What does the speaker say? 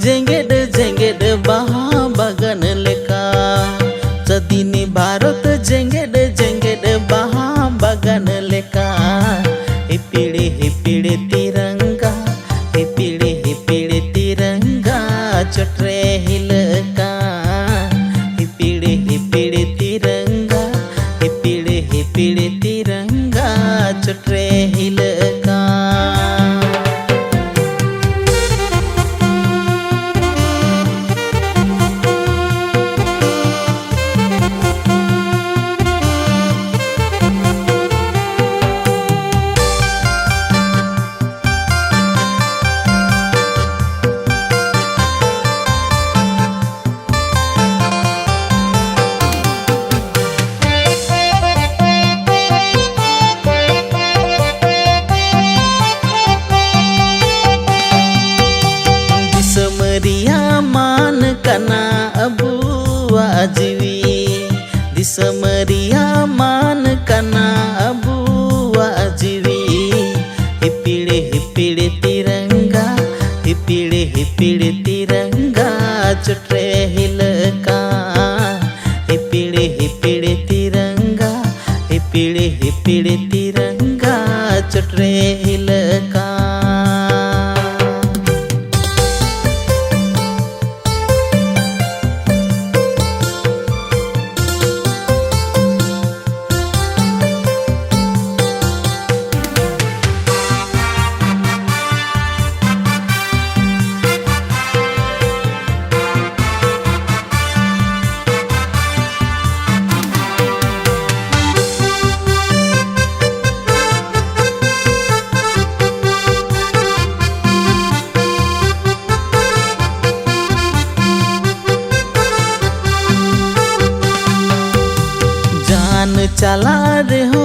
जेंगेड जेंगेड बाहा बागान लेका जदिनी भारत जेंगेड जेंगेड बाहा बागान लेका हिपिड़े तिरंगा हिपिड़े तिरंगा चटरे हिलका हिपिड़े तिरंगा हिपिड़े तिरंगा चटरे हिलका। मान कना अबुआ जीवी दिसमरिया मान कना अबुआ जीवी हिपिड़े तिरंगा हिपिड़े तिरंगा चटरे हिलका हिपिड़े तिरंगा हिपिड़े तिरंगा चटरे हिलका। जान चला रे हो